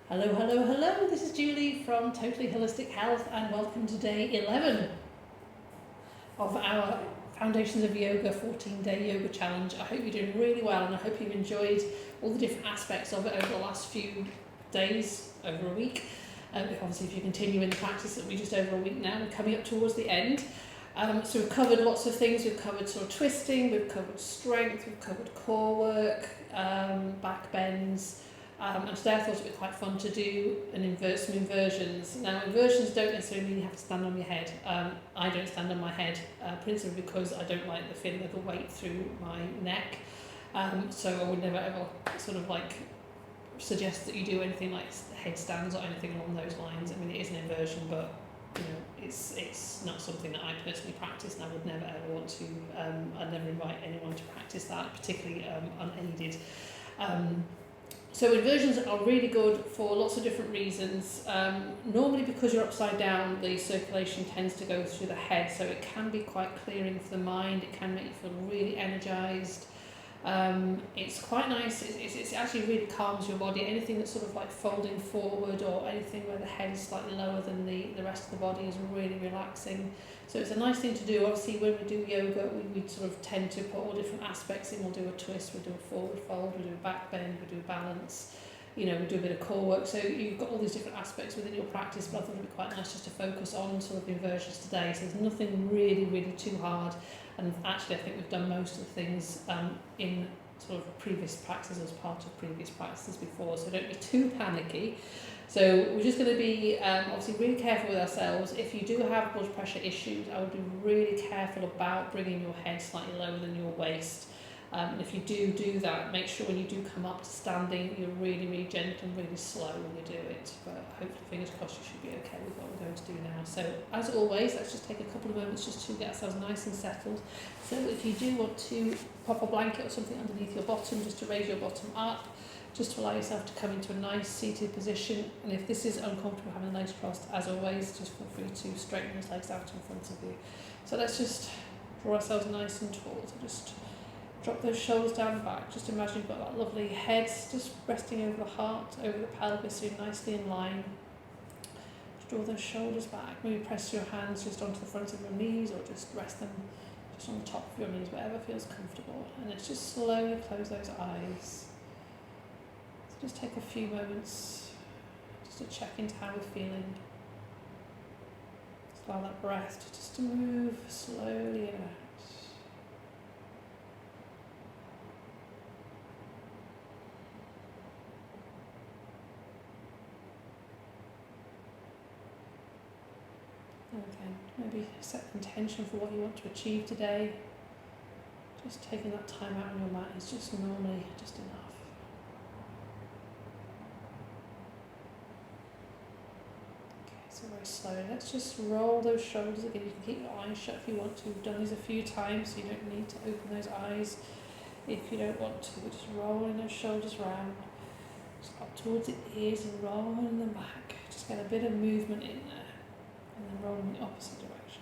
Hello, hello, hello. This is Julie from Totally Holistic Health, and welcome to day 11 of our Foundations of Yoga 14-day yoga challenge. I hope you're doing really well, and I hope you've enjoyed all the different aspects of it over the last few days, over a week. Obviously, if you continue in the practice, it'll be just over a week now. We're coming up towards the end. So we've covered lots of things. We've covered sort of twisting, we've covered strength, we've covered core work, back bends. And today I thought it would be quite fun to do some inversions. Now, inversions don't necessarily mean you have to stand on your head. I don't stand on my head, principally because I don't like the feeling of the weight through my neck. So I would never ever sort of like suggest that you do anything like headstands or anything along those lines. I mean, it is an inversion, but you know, it's not something that I personally practice, and I would never ever want to. I'd never invite anyone to practice that, particularly unaided. So inversions are really good for lots of different reasons. Normally because you're upside down, the circulation tends to go through the head, so it can be quite clearing for the mind. It can make you feel really energised. It's quite nice. It actually really calms your body. Anything that's sort of like folding forward or anything where the head is slightly lower than the rest of the body is really relaxing. So it's a nice thing to do. Obviously when we do yoga, we sort of tend to put all different aspects in. We'll do a twist, we'll do a forward fold, we'll do a back bend, we'll do a balance, we do a bit of core work. So you've got all these different aspects within your practice, but I thought it would be quite nice just to focus on sort of inversions today. So there's nothing really too hard. And actually I think we've done most of the things in sort of previous practices as part of previous practices before, so don't be too panicky. So we're just going to be obviously really careful with ourselves. If you do have blood pressure issues, I would be really careful about bringing your head slightly lower than your waist. And if you do that, make sure when you do come up to standing, you're really gentle and really slow when you do it. But hopefully, fingers crossed, you should be okay with what we're going to do now. So as always, let's just take a couple of moments just to get ourselves nice and settled. So if you do want to pop a blanket or something underneath your bottom, just to raise your bottom up, just to allow yourself to come into a nice seated position. And if this is uncomfortable, having legs crossed, as always, just feel free to straighten those legs out in front of you. So let's just draw ourselves nice and tall. So just drop those shoulders down back. Just imagine you've got that lovely head just resting over the heart, over the pelvis, so you're nicely in line. Just draw those shoulders back. Maybe press your hands just onto the front of your knees, or just rest them just on the top of your knees, whatever feels comfortable. And let's just slowly close those eyes. So just take a few moments just to check into how we're feeling. Just allow that breath just to move slowly in and out. Okay, maybe set an intention for what you want to achieve today. Just taking that time out on your mat is just normally just enough. Okay, so very slowly, let's just roll those shoulders again. You can keep your eyes shut if you want to. We've done these a few times, so you don't need to open those eyes if you don't want to. We're just rolling those shoulders round, just up towards the ears and rolling them back. Just get a bit of movement in there. And then roll in the opposite direction.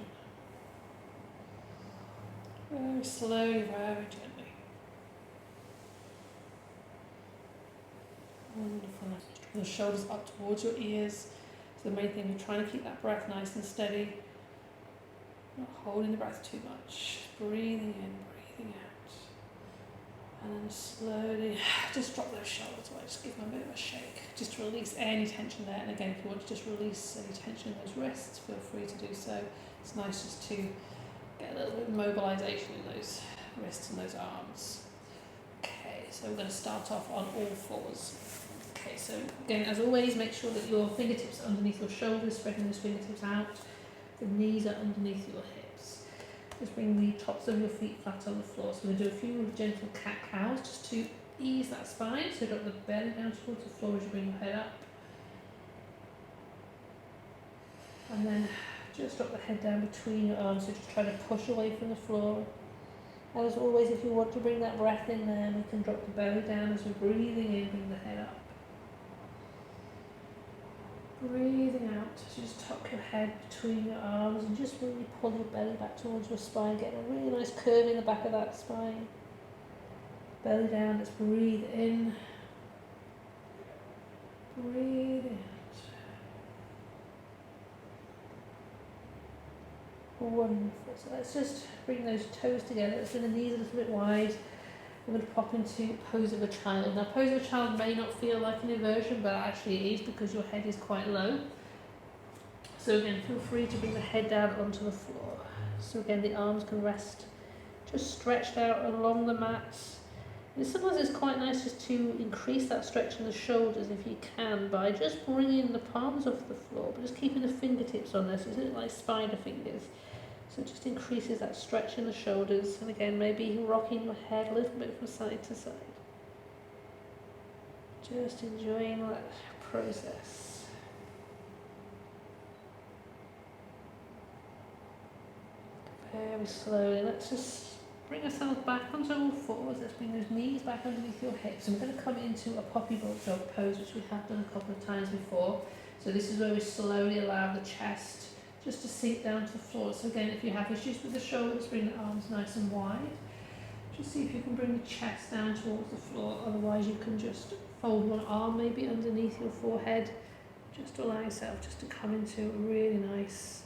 Very slowly, very gently. Wonderful. Draw the shoulders up towards your ears. So the main thing, you're trying to keep that breath nice and steady. Not holding the breath too much. Breathing in, breathing out. And then slowly just drop those shoulders away. Just give them a bit of a shake. Just to release any tension there. And again, if you want to just release any tension in those wrists, feel free to do so. It's nice just to get a little bit of mobilisation in those wrists and those arms. Okay, so we're going to start off on all fours. Okay, so again, as always, make sure that your fingertips are underneath your shoulders, spreading those fingertips out. The knees are underneath your hips. Just bring the tops of your feet flat on the floor. So we're going to do a few gentle cat-cows just to ease that spine. So drop the belly down towards the floor as you bring your head up. And then just drop the head down between your arms. So just try to push away from the floor. As always, if you want to bring that breath in there, we can drop the belly down as we're breathing in, bring the head up. Breathing out, so just tuck your head between your arms and just really pull your belly back towards your spine, getting a really nice curve in the back of that spine. Belly down, let's breathe in. Breathe out. Wonderful. So let's just bring those toes together. Let's bring the knees a little bit wide. We're going to pop into pose of a child. Now, pose of a child may not feel like an inversion, but actually it is because your head is quite low. So again, feel free to bring the head down onto the floor. So again, the arms can rest just stretched out along the mat. And sometimes it's quite nice just to increase that stretch in the shoulders if you can by just bringing the palms off the floor, but just keeping the fingertips on there, so it's like spider fingers. So it just increases that stretch in the shoulders, and again, maybe rocking your head a little bit from side to side. Just enjoying that process. Very slowly, let's just bring ourselves back onto all fours. Let's bring those knees back underneath your hips. And we're going to come into a poppy bulldog pose, which we have done a couple of times before. So this is where we slowly allow the chest just to sink down to the floor. So again, if you have issues with the shoulders, bring the arms nice and wide. Just see if you can bring the chest down towards the floor. Otherwise, you can just fold one arm maybe underneath your forehead, just to allow yourself just to come into a really nice,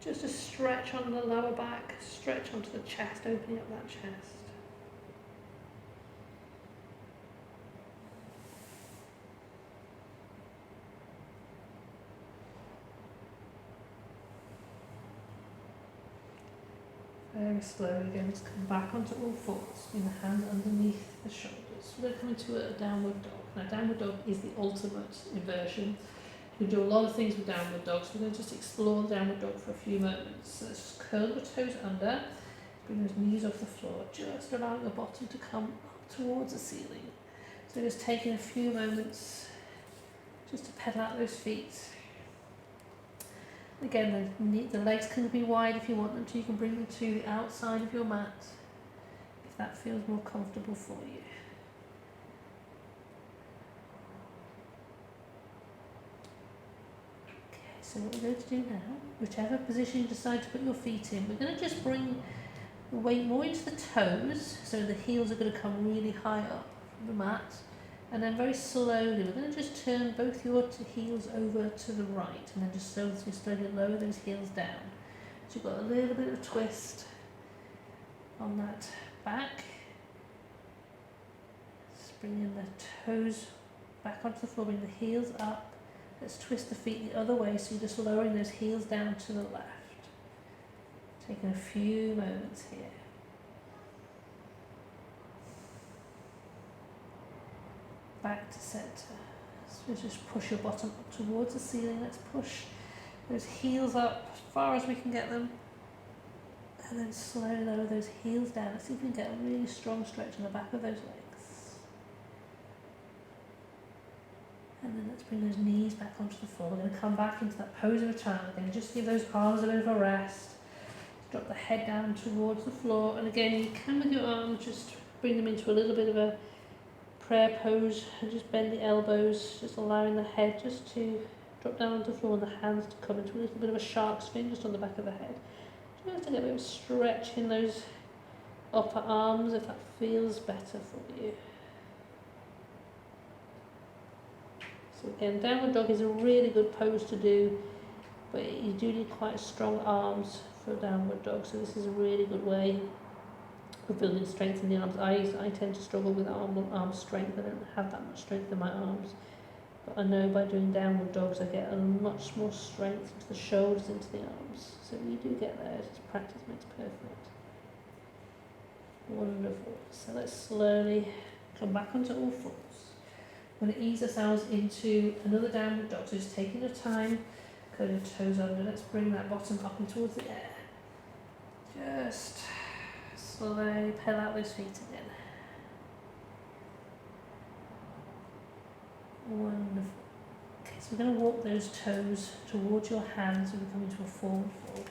just a stretch on the lower back, stretch onto the chest, opening up that chest. Very slowly again, just come back onto all fours, bring the hands underneath the shoulders. We're going to come into a downward dog. Now downward dog is the ultimate inversion. You can do a lot of things with downward dog, so we're going to just explore the downward dog for a few moments. So let's just curl the toes under, bring those knees off the floor, just allowing the bottom to come up towards the ceiling. So just taking a few moments just to pedal out those feet. Again, the legs can be wide if you want them to. You can bring them to the outside of your mat if that feels more comfortable for you. Okay, so what we're going to do now, whichever position you decide to put your feet in, we're going to just bring the weight more into the toes, so the heels are going to come really high up from the mat. And then very slowly, we're going to just turn both your heels over to the right, and then just slowly lower those heels down. So you've got a little bit of a twist on that back. Just bringing the toes back onto the floor, bring the heels up. Let's twist the feet the other way, so you're just lowering those heels down to the left. Taking a few moments here. Back to centre. So just push your bottom up towards the ceiling. Let's push those heels up as far as we can get them. And then slowly lower those heels down. Let's see if we can get a really strong stretch on the back of those legs. And then let's bring those knees back onto the floor. We're going to come back into that pose of a child again. Just give those arms a bit of a rest. Drop the head down towards the floor. And again, you can with your arms just bring them into a little bit of a prayer pose, and just bend the elbows, just allowing the head just to drop down onto the floor and the hands to come into a little bit of a shark's fin just on the back of the head. Just to get a bit of stretch in those upper arms if that feels better for you. So again, downward dog is a really good pose to do, but you do need quite strong arms for downward dog, so this is a really good way of building strength in the arms. I tend to struggle with arm strength. I don't have that much strength in my arms, but I know by doing downward dogs I get a much more strength into the shoulders, into the arms. So you do get there. Just practice makes perfect. Wonderful. So let's slowly come back onto all fours. We're going to ease ourselves into another downward dog. So just taking your time, curl your toes under. Let's bring that bottom up and towards the air. Just slowly pedal out those feet again. Wonderful. Okay, so we're going to walk those toes towards your hands and we come into a forward fold.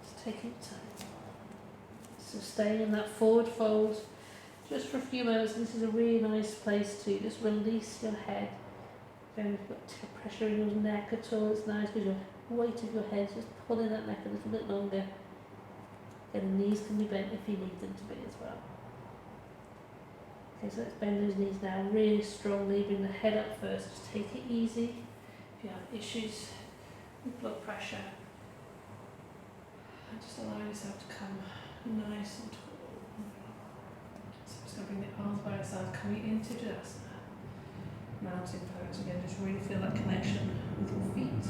Just taking time. So stay in that forward fold just for a few moments. This is a really nice place to just release your head. Don't put pressure in your neck at all. It's nice because your weight of your head is just pulling that neck a little bit longer. And the knees can be bent if you need them to be as well. Okay, so let's bend those knees now really strongly. Bring the head up first. Just take it easy. If you have issues with blood pressure, and just allow yourself to come nice and tall. So I'm just going to bring the arms by your side, coming into just mountain pose. Again, just really feel that connection with your feet.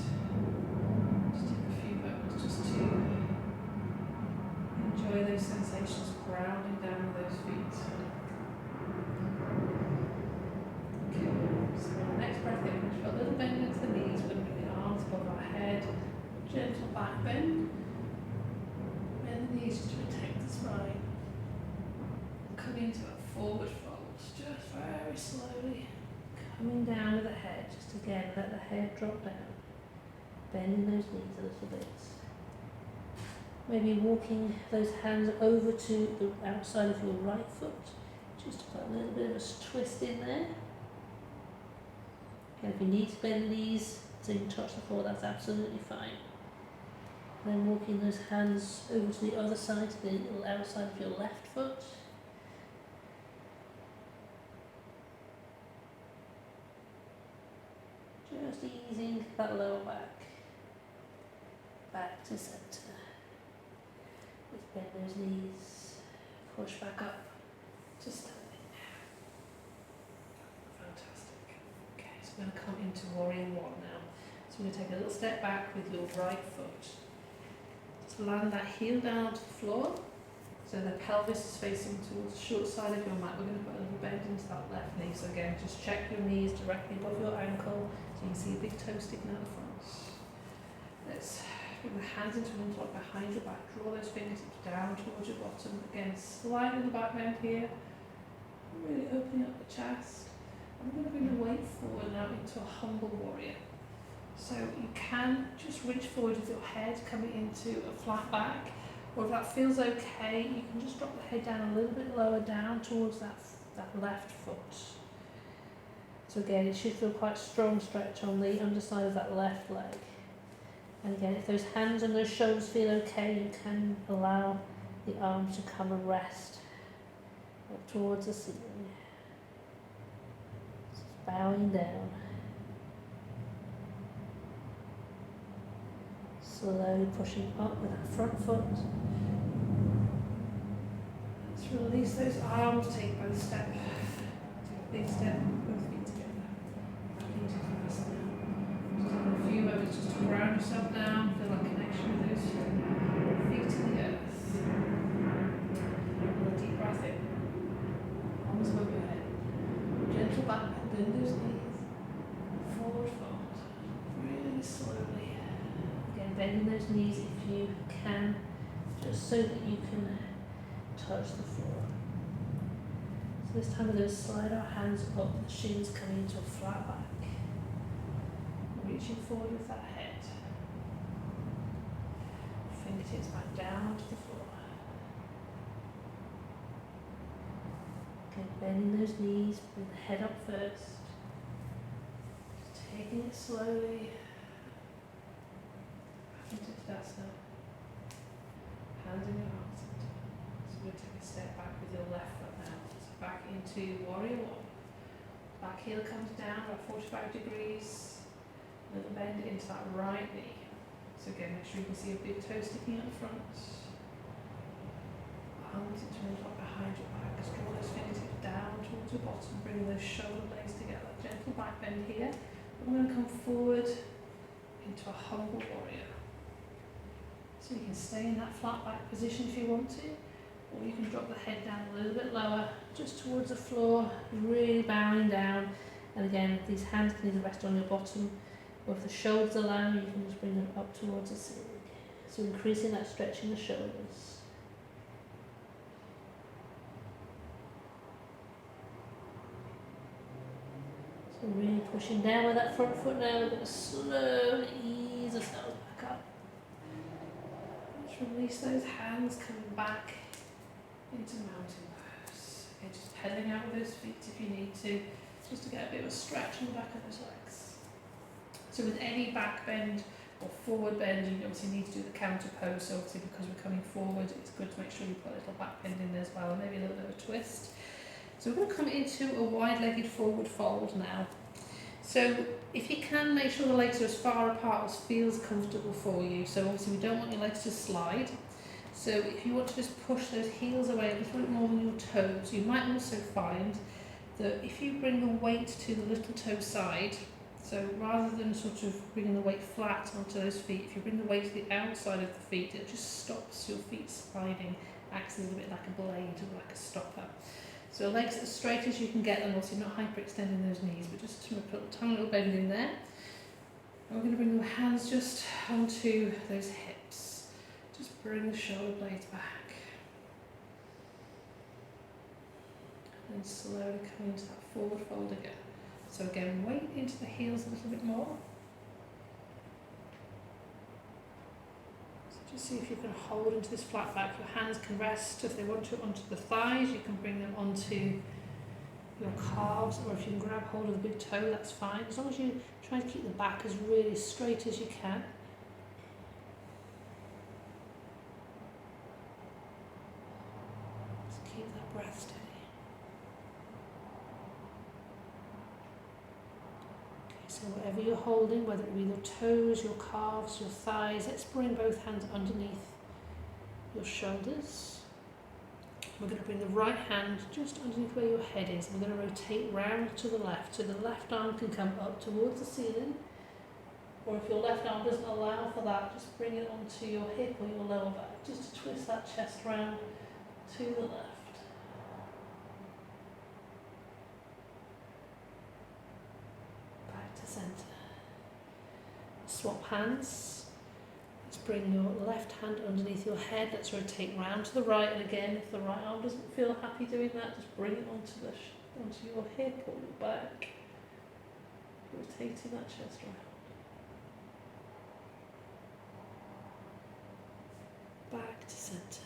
Just take a few moments just to enjoy those sensations, grounding down with those feet. Okay, so on the next breath in, we've got a little bend into the knees. We're going to bring the arms above our head, gentle back bend. Bend the knees just to protect the spine. Come into a forward fold, just very slowly. Coming down with the head, just again let the head drop down. Bending those knees a little bit. Maybe walking those hands over to the outside of your right foot, just to put a little bit of a twist in there. Okay, if you need to bend the knees so you can touch the floor, that's absolutely fine. Then walking those hands over to the other side, to the little outside of your left foot. Just easing that lower back to centre. Just bend those knees, push back up to standing. Fantastic. Okay, so we're going to come into Warrior One now. So we're going to take a little step back with your right foot. Just land that heel down to the floor. So the pelvis is facing towards the short side of your mat. We're going to put a little bend into that left knee. So again, just check your knees directly above your ankle. So you can see a big toe sticking out the front. Let's bring the hands into an interlock behind your back. Draw those fingertips down towards your bottom. Again, slightly in the back bend here. Really opening up the chest. I'm going to bring the weight forward now into a humble warrior. So you can just reach forward with your head coming into a flat back. Or if that feels okay, you can just drop the head down a little bit lower down towards that left foot. So again, it should feel quite strong stretch on the underside of that left leg. And again, if those hands and those shoulders feel okay, you can allow the arms to come and rest up towards the ceiling. Just bowing down. Slowly pushing up with that front foot. Let's release those arms, take both step. Take a big step, both feet together. Back into the now. Just take a few moments just to ground yourself down, feel that connection with those feet to the earth. And a deep breath in. Arms above your head. Gentle back bend, bend those knees. Forward fold. Really slowly. Again, bending those knees if you can, just so that you can touch the floor. So this time we're going to slide our hands up, the shins coming into a flat back. Reaching forward with that head. Fingertips back down to the floor. Okay, bending those knees, bring the head up first. Just taking it slowly. Into Tadasana. Hands in your heart center. So we'll take a step back with your left foot now. So back into Warrior One. Back heel comes down about 45 degrees. Little bend into that right knee. So again, make sure you can see a big toe sticking out the front. Arms into an interlock behind your back. Just draw those fingertips down towards your bottom, bringing those shoulder blades together. Gentle back bend here. I'm going to come forward into a humble warrior. So you can stay in that flat back position if you want to, or you can drop the head down a little bit lower, just towards the floor, really bowing down. And again, these hands can either rest on your bottom, or if the shoulders allow, you can just bring them up towards the ceiling. So increasing that stretch in the shoulders. So really pushing down with that front foot now. We're going to slowly ease ourselves back up. Just release those hands, coming back into mountain pose. Okay, just pedaling out with those feet if you need to, just to get a bit of a stretch in the back of those legs. So with any back bend or forward bend, you obviously need to do the counter pose. So obviously because we're coming forward, it's good to make sure you put a little back bend in there as well, and maybe a little bit of a twist. So we're going to come into a wide-legged forward fold now. So if you can, make sure the legs are as far apart as feels comfortable for you. So obviously we don't want your legs to slide. So if you want to just push those heels away a little bit more than your toes, you might also find that if you bring the weight to the little toe side, so rather than sort of bringing the weight flat onto those feet, if you bring the weight to the outside of the feet, it just stops your feet sliding, acts as a bit like a blade or like a stopper. So legs as straight as you can get them, obviously not hyperextending those knees, but just to put a tiny little bend in there. And we're going to bring the hands just onto those hips. Just bring the shoulder blades back. And slowly come into that forward fold again. So again, weight into the heels a little bit more. So just see if you can hold into this flat back. Your hands can rest, if they want to, onto the thighs. You can bring them onto your calves, or if you can grab hold of the big toe, that's fine. As long as you try to keep the back as really straight as you can. Just keep that breath steady. So whatever you're holding, whether it be your toes, your calves, your thighs, let's bring both hands underneath your shoulders. We're going to bring the right hand just underneath where your head is. We're going to rotate round to the left, so the left arm can come up towards the ceiling, or if your left arm doesn't allow for that, just bring it onto your hip or your lower back, just to twist that chest round to the left. Centre. Swap hands. Let's bring your left hand underneath your head. Let's rotate round to the right, and again, if the right arm doesn't feel happy doing that, just bring it onto your hip or your back, rotating that chest round. Back to centre.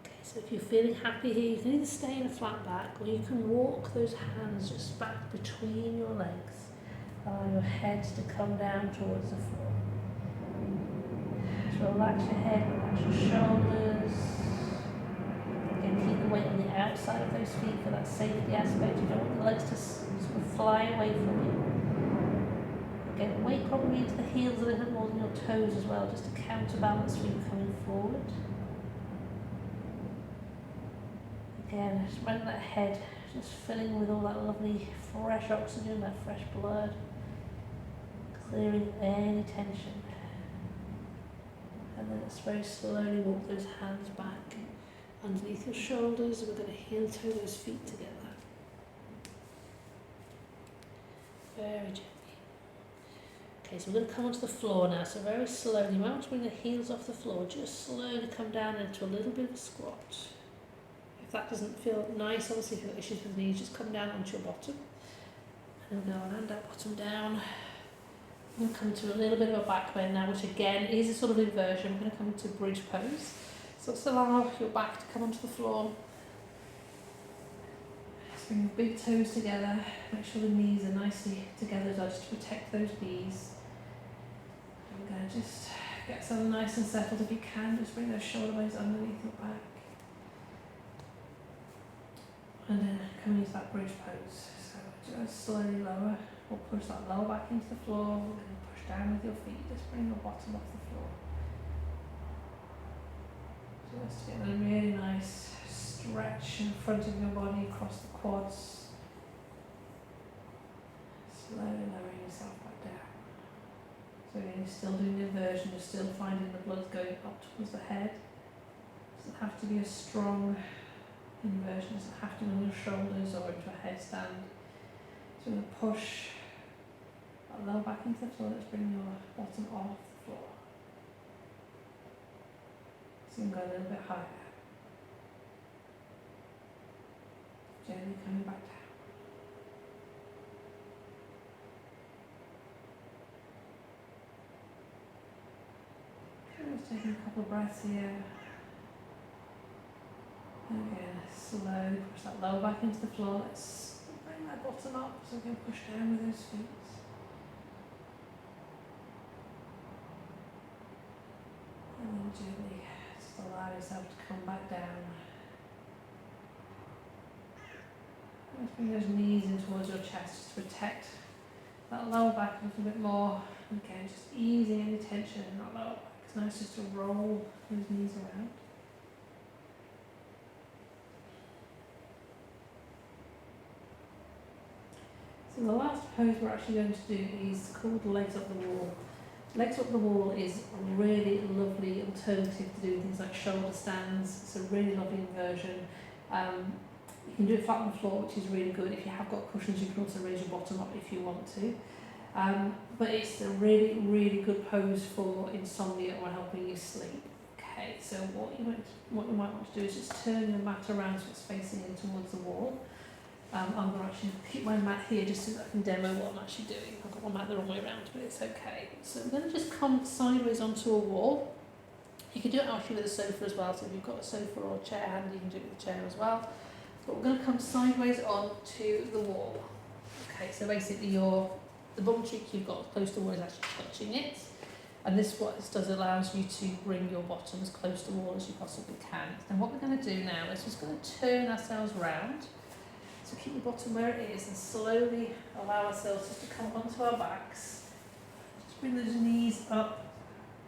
Okay, so if you're feeling happy here, you can either stay in a flat back, or you can walk those hands just back between your legs. Allow your head to come down towards the floor. So relax your head, relax your shoulders. Again, keep the weight on the outside of those feet for that safety aspect. You don't want the legs to sort of fly away from you. Again, weight probably into the heels a little more than your toes as well, just to counterbalance for you coming forward. Again, just bring that head, just filling with all that lovely fresh oxygen, that fresh blood. Clearing any tension, and then let's very slowly walk those hands back underneath your shoulders. We're going to heel toe those feet together, very gently. Okay, so we're going to come onto the floor now, so very slowly. You might want to bring the heels off the floor, just slowly come down into a little bit of a squat. If that doesn't feel nice, obviously if you've got issues with knees, just come down onto your bottom, and we'll go and that bottom down. We'll come to a little bit of a back bend now, which again is a sort of inversion. We're going to come into bridge pose. So let's allow your back to come onto the floor. Let's bring your big toes together. Make sure the knees are nicely together just to protect those knees. And we're going to just get something nice and settled. If you can, just bring those shoulder blades underneath your back. And then come into that bridge pose. So just slowly lower. We'll push that lower back into the floor. We're going to push down with your feet. Just bring your bottom off the floor. Just get a really nice stretch in front of your body across the quads. Slowly lowering yourself back down. So again, you're still doing the inversion. You're still finding the blood going up towards the head. It doesn't have to be a strong inversion. It doesn't have to be on your shoulders or into a headstand. So we're going to push that lower back into the floor. Let's bring your bottom off the floor. So you can go a little bit higher. Gently coming back down. Okay, just taking a couple of breaths here. And again, slowly push that lower back into the floor. Let's bring that bottom up so we can push down with those feet. And then gently just allow yourself to come back down. Just bring those knees in towards your chest to protect that lower back a little bit more. Again, just easing any tension in that lower back. It's nice just to roll those knees around. So the last pose we're actually going to do is called legs up the wall. Legs up the wall is a really lovely alternative to doing things like shoulder stands. It's a really lovely inversion. You can do it flat on the floor, which is really good. If you have got cushions, you can also raise your bottom up if you want to. But it's a really, really good pose for insomnia or helping you sleep. Okay, so what you might want to do is just turn your mat around so it's facing in towards the wall. I'm going to actually keep my mat here just so that I can demo what I'm actually doing. I've got my mat the wrong way around, but it's okay. So I'm going to just come sideways onto a wall. You can do it actually with a sofa as well, so if you've got a sofa or a chair handy, you can do it with a chair as well. But we're going to come sideways onto the wall. Okay, so basically the bum cheek you've got close to the wall is actually touching it. And what this does allows you to bring your bottom as close to the wall as you possibly can. And what we're going to do now is just going to turn ourselves round. So keep the bottom where it is and slowly allow ourselves just to come onto our backs. Just bring those knees up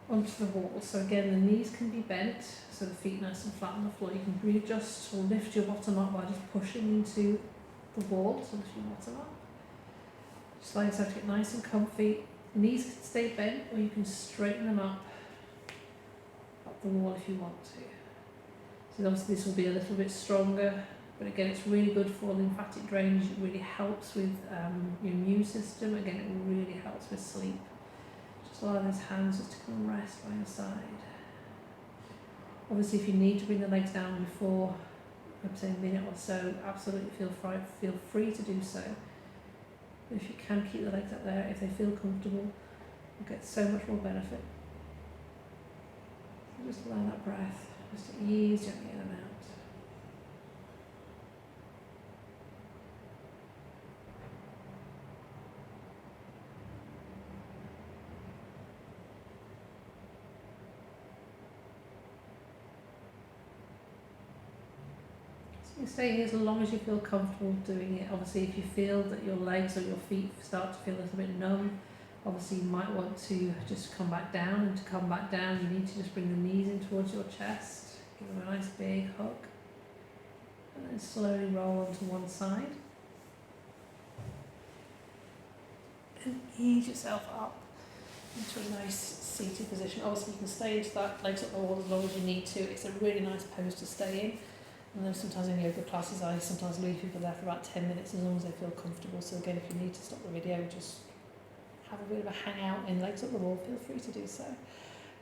onto the wall. So again, the knees can be bent, so the feet nice and flat on the floor. You can readjust or lift your bottom up by just pushing into the wall, so lift your bottom up. Just allow yourself to get nice and comfy. The knees can stay bent, or you can straighten them up the wall if you want to. So obviously this will be a little bit stronger. But again, it's really good for lymphatic drainage. It really helps with your immune system. Again, it really helps with sleep. Just allow those hands just to come and rest by your side. Obviously, if you need to bring the legs down before, I'd say a minute or so, absolutely feel free to do so. But if you can keep the legs up there, if they feel comfortable, you'll get so much more benefit. So just allow that breath just to ease gently in and out. You stay here as long as you feel comfortable doing it. Obviously, if you feel that your legs or your feet start to feel a little bit numb, obviously you might want to just come back down. And to come back down, you need to just bring the knees in towards your chest, give them a nice big hug, and then slowly roll onto one side. And ease yourself up into a nice seated position. Obviously, you can stay into that legs up the wall as long as you need to. It's a really nice pose to stay in. And then sometimes in yoga classes I sometimes leave people there for about 10 minutes as long as they feel comfortable. So again, if you need to stop the video, just have a bit of a hangout in legs up the wall, feel free to do so.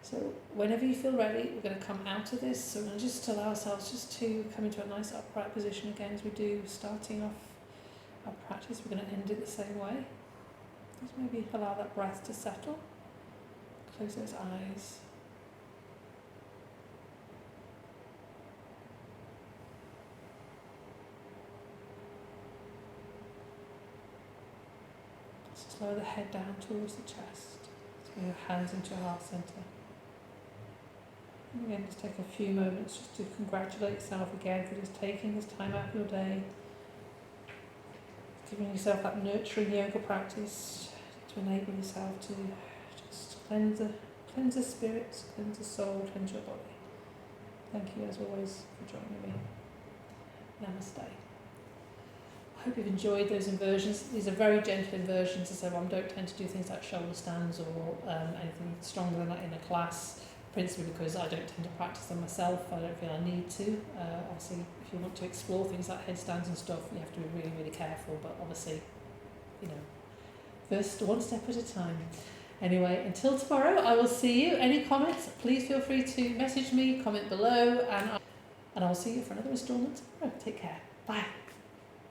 So whenever you feel ready, we're going to come out of this. So we're going to just allow ourselves just to come into a nice upright position again as we do starting off our practice. We're going to end it the same way. Just maybe allow that breath to settle. Close those eyes. Just lower the head down towards the chest. Just bring your hands into your heart centre. And again, just take a few moments just to congratulate yourself again for just taking this time out of your day. Giving yourself that nurturing yoga practice to enable yourself to just cleanse the spirit, cleanse the soul, cleanse your body. Thank you as always for joining me. Namaste. I hope you've enjoyed those inversions. These are very gentle inversions, so I don't tend to do things like shoulder stands or anything stronger than that in a class, principally because I don't tend to practice them myself. I don't feel I need to. Obviously, if you want to explore things like headstands and stuff, you have to be really, really careful, but obviously, first one step at a time. Anyway, until tomorrow, I will see you. Any comments, please feel free to message me, comment below, and I will see you for another instalment tomorrow. Take care. Bye.